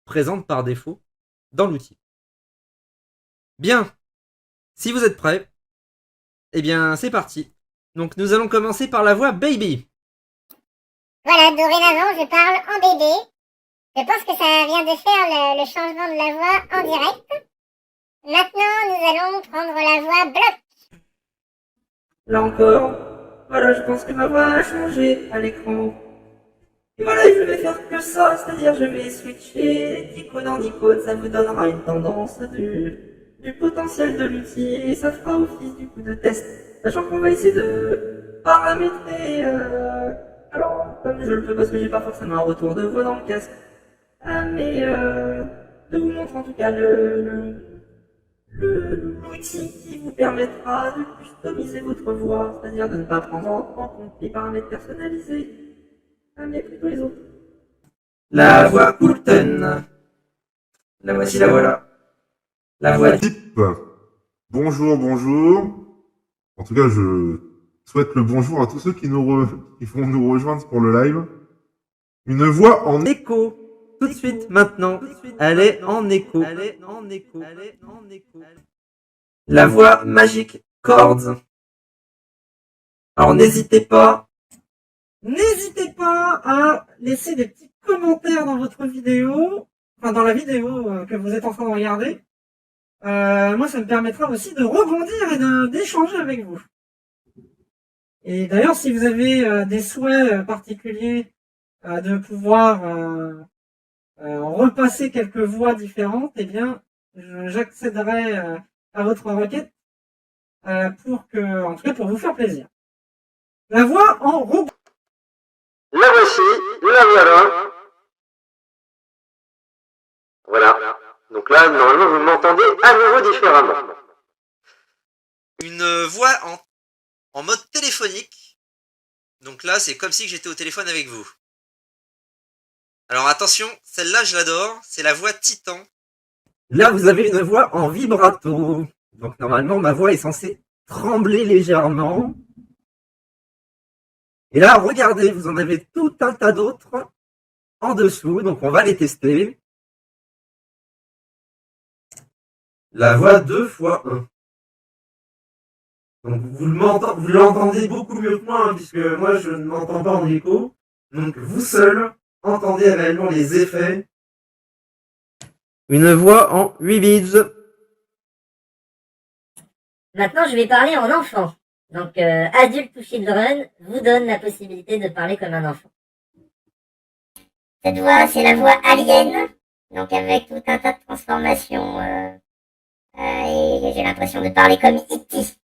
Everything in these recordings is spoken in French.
présente par défaut dans l'outil. Bien, si vous êtes prêts, eh bien c'est parti. Donc nous allons commencer par la voix Baby. Voilà, dorénavant, je parle en bébé. Je pense que ça vient de faire le changement de la voix en direct. Maintenant, nous allons prendre la voix Bloc. Là encore, voilà, je pense que ma voix a changé à l'écran. Et voilà, je vais faire que ça, c'est-à-dire je vais switcher d'icône en icône, ça vous donnera une tendance du potentiel de l'outil et ça fera office du coup de test. Sachant qu'on va essayer de paramétrer, alors comme je le peux parce que j'ai pas forcément un retour de voix dans le casque, mais de vous montrer en tout cas l'outil qui vous permettra de customiser votre voix, c'est-à-dire de ne pas prendre en compte les paramètres personnalisés, mais plutôt les autres. La voix Coulton. La voici, la voilà. La voix Type. Bonjour, bonjour. En tout cas, je souhaite le bonjour à tous ceux qui vont nous rejoindre pour le live. Une voix en écho. Tout de suite, maintenant. Elle est en écho. La voix magique Chords. Alors n'hésitez pas à laisser des petits commentaires dans votre vidéo, enfin dans la vidéo que vous êtes en train de regarder. Moi, ça me permettra aussi de rebondir et d'échanger avec vous. Et d'ailleurs, si vous avez des souhaits particuliers de pouvoir repasser quelques voix différentes, eh bien, j'accéderai à votre requête en tout cas pour vous faire plaisir. La voix en robot. La voici, la voilà. Voilà. Donc là, normalement, vous m'entendez à nouveau différemment. Une voix en mode téléphonique. Donc là, c'est comme si j'étais au téléphone avec vous. Alors attention, celle-là, je l'adore. C'est la voix Titan. Là, vous avez une voix en vibrato. Donc normalement, ma voix est censée trembler légèrement. Et là, regardez, vous en avez tout un tas d'autres en dessous. Donc on va les tester. La voix 2x1. Donc vous l'entendez beaucoup mieux que moi, puisque moi je ne m'entends pas en écho. Donc vous seul entendez réellement les effets. Une voix en 8 bits. Maintenant, je vais parler en enfant. Donc, Adult to Children vous donne la possibilité de parler comme un enfant. Cette voix, c'est la voix alien. Donc, avec tout un tas de transformations. Et j'ai l'impression de parler comme E.T.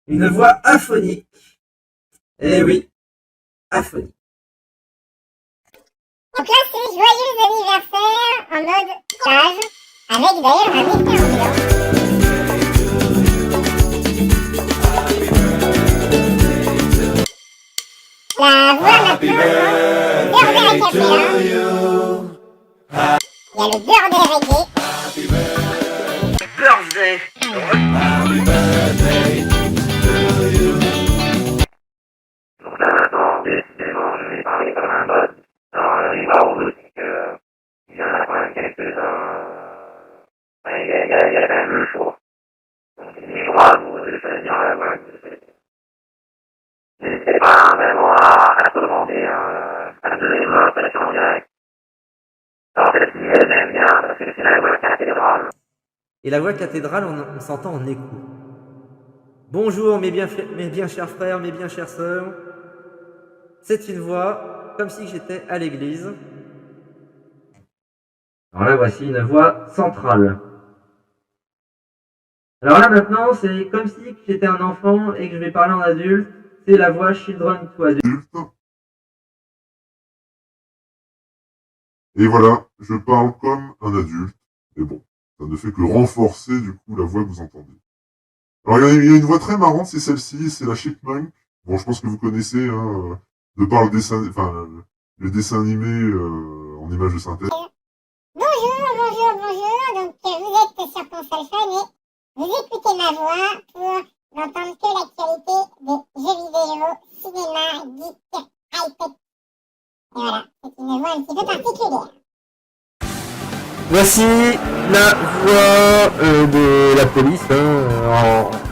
Une voix aphonique. Eh oui, aphonique. Donc là, c'est joyeux anniversaire en mode cage, avec d'ailleurs un effet ambiant. La voix maintenant, beurre de café là. Il y a le beurre de reggae. Birthday. Donc là, maintenant, décidément, je vais parler comme un bot. Alors, il va vous dire qu'il y en a quand même quelques-uns. Il y a quand même le choix. Donc, j'ai le droit à vous de choisir la voix que vous souhaitez. N'hésitez pas vraiment à commander, à donner vos impressions en direct. Alors, celle-ci, elle m'aime bien parce que c'est la voix cathédrale. Et la voix cathédrale, on s'entend en écho. Bonjour mes bien chers frères, mes bien chères sœurs. C'est une voix comme si j'étais à l'église. Alors là, voici une voix centrale. Alors là, maintenant, c'est comme si j'étais un enfant et que je vais parler en adulte. C'est la voix Children to Adult. Et voilà, je parle comme un adulte. Et bon, ça ne fait que renforcer du coup la voix que vous entendez. Alors il y a une voix très marrante, c'est celle-ci, c'est la Chipmunk. Bon, je pense que vous connaissez, hein, de par le dessin animé en images de synthèse. Bonjour. Donc, vous êtes sur Console Fun et vous écoutez ma voix pour n'entendre que l'actualité des jeux vidéo, cinéma, geek, high-tech. Et voilà, c'est une voix un petit peu particulière. Voici la voix de la police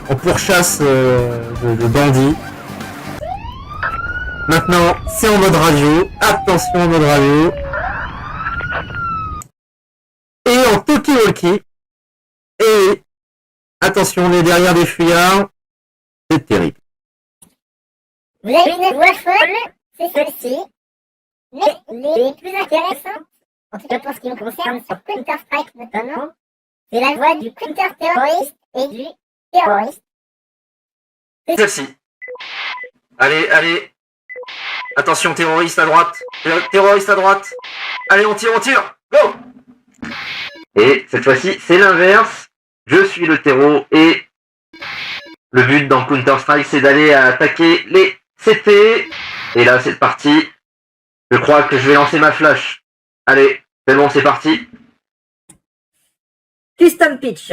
en pourchasse de bandits. Maintenant, c'est en mode radio. Attention en mode radio. Et en talkie-walkie. Et attention, on est derrière des fuyards. C'est terrible. Vous avez une voix folle, c'est celle-ci. Mais les plus intéressantes, en tout cas pour ce qui me concerne, sur Counter-Strike notamment, c'est la voix du counter-terroriste et du terroriste. C'est celle-ci. Allez, allez. Attention, terroriste à droite. Terroriste à droite. Allez, on tire, Go! Et cette fois-ci, c'est l'inverse. Je suis le terreau et le but dans Counter-Strike, c'est d'aller attaquer les CT. Et là, c'est parti. Je crois que je vais lancer ma flash. Allez, c'est bon, c'est parti. Custom Pitch.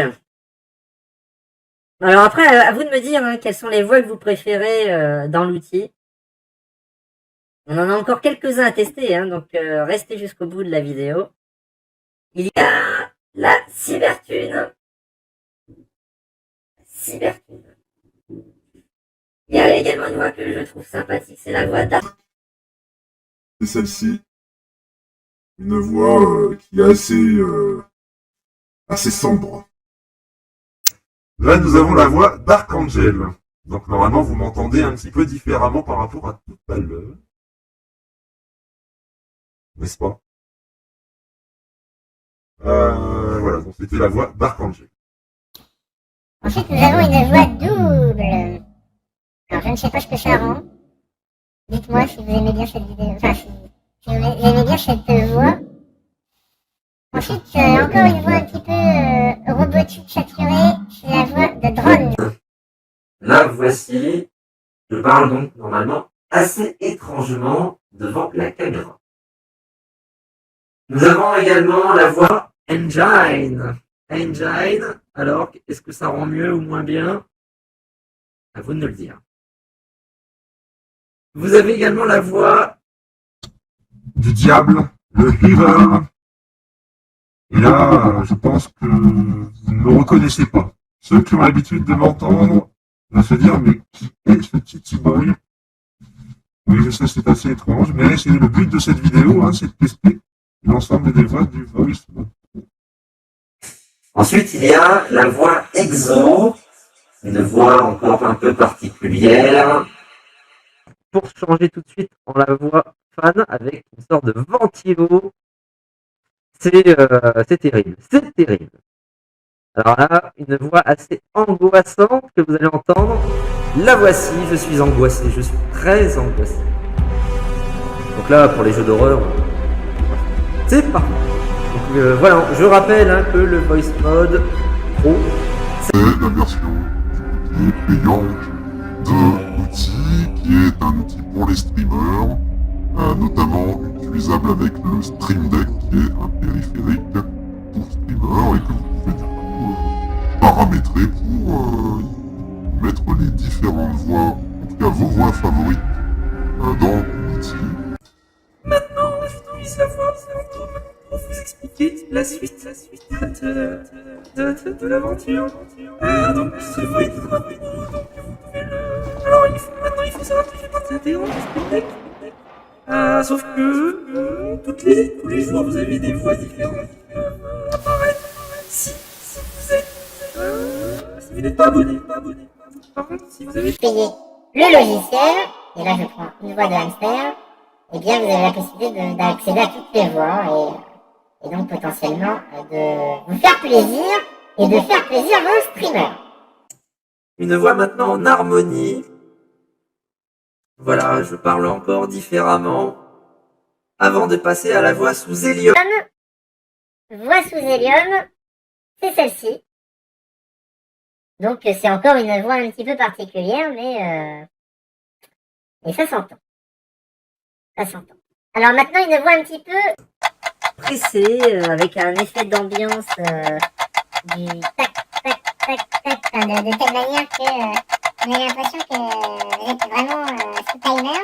Alors après, à vous de me dire quelles sont les voix que vous préférez dans l'outil. On en a encore quelques-uns à tester, donc restez jusqu'au bout de la vidéo. Il y a la cyberthune. Cyberthune. Il y a également une voix que je trouve sympathique, c'est la voix d'A. C'est celle-ci. Une voix qui est assez sombre. Là, nous avons la voix d'Archangel. Donc, normalement, vous m'entendez un petit peu différemment par rapport à tout à l'heure. N'est-ce pas? Voilà, donc c'était la voix d'Archangel. Ensuite, nous avons une voix double. Alors, je ne sais pas ce que ça rend. Dites-moi si vous aimez bien cette vidéo. Enfin, si vous aimez bien cette voix. Ensuite, encore une voix un petit peu robotique saturée. C'est la voix de drone. Là, voici, je parle donc normalement assez étrangement devant la caméra. Nous avons également la voix Engine. Engine, alors, est-ce que ça rend mieux ou moins bien? À vous de me le dire. Vous avez également la voix Du diable, le Evil. Et là, je pense que vous ne me reconnaissez pas. Ceux qui ont l'habitude de m'entendre vont se dire, mais qui est ce petit boy? Oui, je sais, c'est assez étrange, mais c'est le but de cette vidéo, c'est de tester l'ensemble des voix du voice. Ensuite, il y a la voix EXO, une voix encore un peu particulière. Pour changer tout de suite en la voix fan avec une sorte de ventilo, c'est terrible, c'est terrible. Alors là, une voix assez angoissante que vous allez entendre. La voici, je suis angoissé, je suis très angoissé. Donc là, pour les jeux d'horreur, c'est parti. Donc voilà, je rappelle que le voice mode pro, C'est la version du côté payant de l'outil qui est un outil pour les streamers, notamment utilisable avec le Stream Deck qui est un périphérique pour streamers et que vous pouvez du coup paramétrer pour mettre les différentes voix, en tout cas vos voix favorites dans l'outil. Maintenant, j'utilise la voix pour vous expliquer la suite de l'aventure. Donc, ce voix est très rapide, donc vous pouvez le... Alors, il faut savoir que j'ai partie intégrante du Stream Deck. Sauf que tous les jours, vous avez des voix différentes qui peuvent apparaître. Si vous n'êtes pas abonné. Par contre, si vous avez Payez le logiciel, et là je prends une voix de hamster, et bien vous avez la possibilité d'accéder à toutes les voix et donc potentiellement de vous faire plaisir et de faire plaisir vos streamers. une voix maintenant en harmonie. Voilà, je parle encore différemment avant de passer à la voix sous hélium. Voix sous hélium, c'est celle-ci. Donc c'est encore une voix un petit peu particulière, mais ça s'entend. Ça s'entend. Alors maintenant une voix un petit peu Pressé, avec un effet d'ambiance du tac tac tac tac, enfin, de telle manière que on a l'impression que vous êtes vraiment sous timer.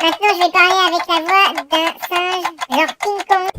Maintenant je vais parler avec la voix d'un singe, genre King Kong.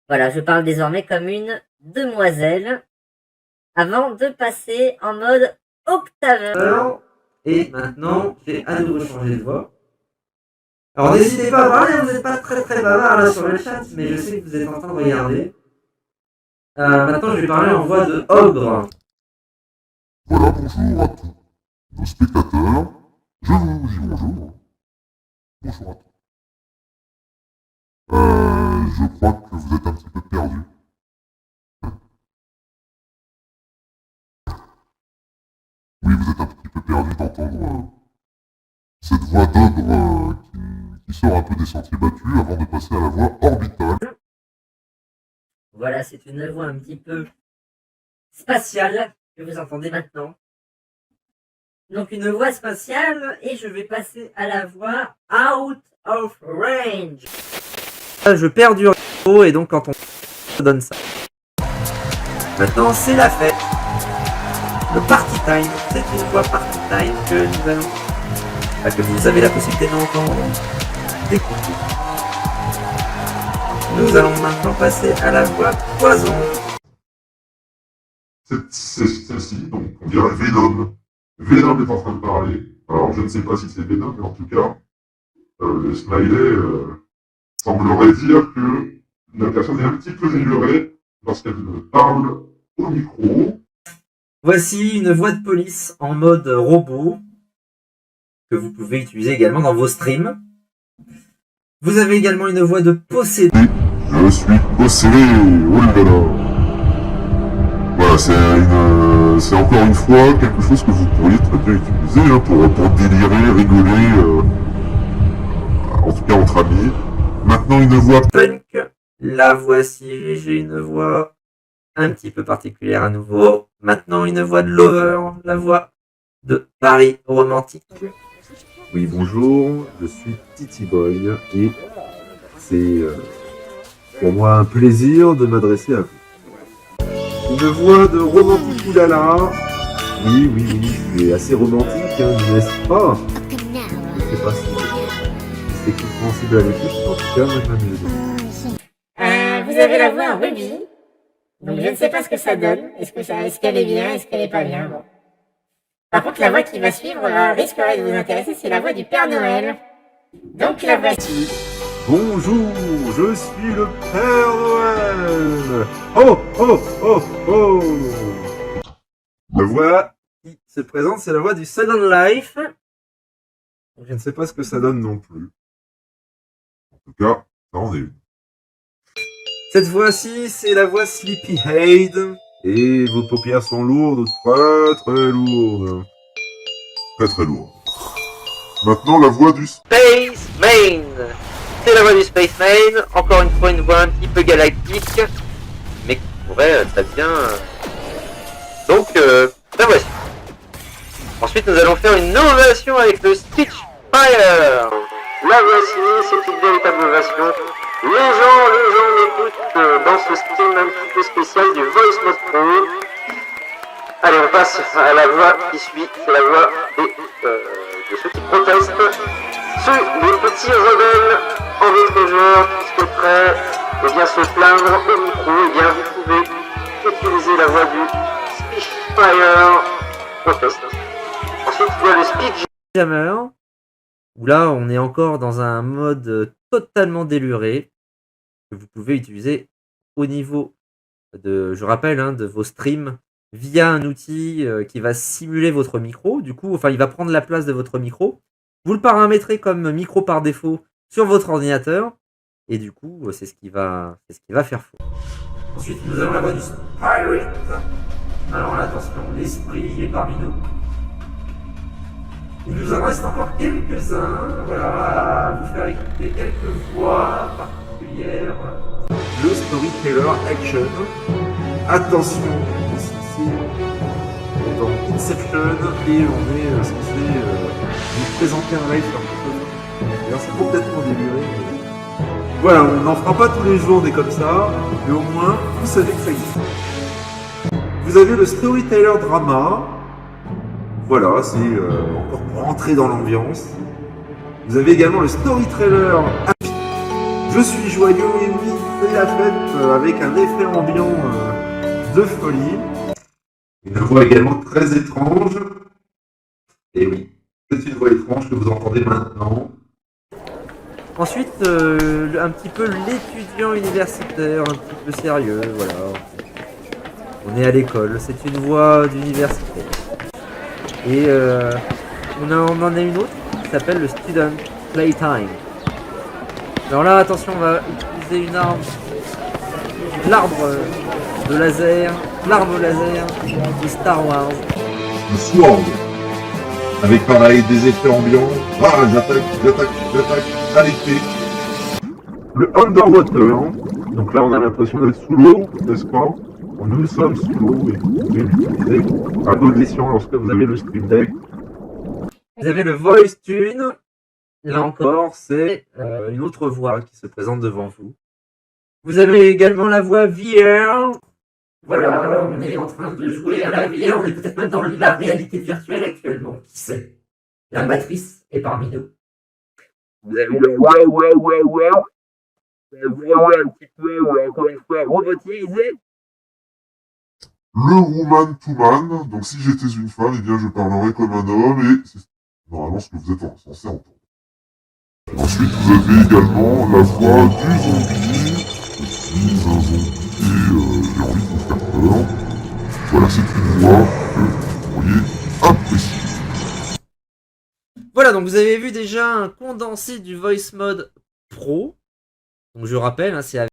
Voilà, je parle désormais comme une demoiselle avant de passer en mode octaveur. Et maintenant, j'ai à nouveau changé de voix. Alors n'hésitez pas à parler, vous n'êtes pas très très bavard là sur le chat, mais je sais que vous êtes en train de regarder. Maintenant, je vais parler en voix de ogre. Voilà, bonjour à tous nos spectateurs. Je vous dis bonjour. Bonjour à tous. Je crois que vous êtes un petit peu perdus. Oui, vous êtes un petit peu perdus d'entendre cette voix d'ogre qui sort un peu des sentiers battus avant de passer à la voix orbitale. Voilà, c'est une voix un petit peu spatiale que vous entendez maintenant. Donc une voix spatiale et je vais passer à la voix out of range. Je perds du rythme et donc quand on donne ça. Maintenant, c'est la fête. Le party time. C'est une voix party time que nous allons... Enfin, que vous avez la possibilité d'entendre, d'écouter. Nous allons maintenant passer à la voix poison. Celle-ci, donc, on dirait Venom. Venom est en train de parler. Alors, je ne sais pas si c'est Venom, mais en tout cas, le smiley semblerait dire que la personne est un petit peu délurée lorsqu'elle parle au micro. Voici une voix de police en mode robot que vous pouvez utiliser également dans vos streams. Vous avez également une voix de possédé. Je suis possédé, oh là là. Voilà, c'est encore une fois quelque chose que vous pourriez très bien utiliser hein, pour délirer, rigoler, en tout cas entre amis. Maintenant une voix Punk. La voici, j'ai une voix un petit peu particulière à nouveau. Maintenant une voix de lover, la voix de Paris romantique. Oui, bonjour, je suis Titi Boy et c'est pour moi un plaisir de m'adresser à vous. Une voix de romantique oulala. Oui, c'est assez romantique, hein, n'est-ce pas? Je sais pas si c'est compréhensible à l'écoute, mais en tout cas, moi je m'amuse. Vous avez la voix en Ruby. Donc je ne sais pas ce que ça donne. Est-ce qu'elle est bien, est-ce qu'elle est pas bien. Bon. Par contre, la voix qui va suivre risquerait de vous intéresser, c'est la voix du Père Noël. Donc la voici. Bonjour, je suis le Père Noël. Oh, oh, oh, oh. La voix qui se présente, c'est la voix du Second Life. Je ne sais pas ce que ça donne non plus. En tout cas, ça en est une. Cette fois-ci, c'est la voix Sleepyhead. Et vos paupières sont lourdes, très très lourdes. Très très lourd. Maintenant la voix du... Space Main. C'est la voix du Space Main. Encore une fois, une voix un petit peu galactique. Mais qui pourrait très bien... Donc, la voici. Ensuite, nous allons faire une innovation avec le Spitfire. La voici, c'est une véritable innovation. Les gens m'écoutent dans ce stream un petit peu spécial du Voice Mode Pro. Allez, on passe à la voix qui suit, c'est la voix de ceux qui protestent. Ceux des petits rebelles en votre genre qui souhaiteraient bien se plaindre au micro, bien vous pouvez utiliser la voix du Spitfire Protest. Ensuite, il y a le Speedjammer, où là, on est encore dans un mode totalement déluré, que vous pouvez utiliser au niveau de, je rappelle, hein, de vos streams, via un outil qui va simuler votre micro. Du coup, enfin, il va prendre la place de votre micro. Vous le paramétrez comme micro par défaut sur votre ordinateur, et du coup, c'est ce qui va faire faux. Ensuite, nous avons la voix du Pirate. Alors là, attention, l'esprit est parmi nous. Il nous en reste encore quelques-uns, voilà, à vous faire écouter quelques voix particulières. Le Storyteller Action. Attention, ici on est dans Inception et on est censé vous présenter un live sur quelque chose. D'ailleurs, c'est complètement déluré. Voilà, on n'en fera pas tous les jours des comme ça, mais au moins vous savez que ça existe. Vous avez le Storyteller Drama. Voilà, c'est encore pour entrer dans l'ambiance. Vous avez également le Storyteller Happy. Je suis joyeux et oui, c'est la fête avec un effet ambiant de folie. Une voix également très étrange. Et oui, c'est une voix étrange que vous entendez maintenant. Ensuite, un petit peu l'étudiant universitaire, un petit peu sérieux, voilà. On est à l'école, c'est une voix d'universitaire. Et on en a une autre qui s'appelle le Student Playtime. Alors là, attention, on va utiliser une arme, l'arbre de laser, l'arme laser de Star Wars. Le sword. Avec pareil des effets ambiants. Ah, j'attaque à l'épée. Le underwater. Donc là, on a l'impression d'être sous l'eau, n'est-ce pas? Nous sommes sous l'eau et vous pouvez l'utiliser à bon escient lorsque vous avez le Stream Deck. Vous avez le Voice Tune. Là encore, c'est une autre voix qui se présente devant vous. Vous avez également la voix VR. Voilà, on est en train de jouer à la VR, on est peut-être même dans la réalité virtuelle actuellement, qui sait. La matrice est parmi nous. Vous avez le ouais. La voix un petit peu, encore une fois, robotisée. Le woman to man. Donc si j'étais une femme, eh bien je parlerais comme un homme et c'est normalement ce que vous êtes censé entendre. Ensuite, vous avez également la voix du zombie. Je suis un zombie et j'ai envie de vous faire peur. Voilà, c'est une voix que vous pourriez apprécier. Voilà, donc vous avez vu déjà un condensé du Voice Mode Pro. Donc je rappelle, hein, c'est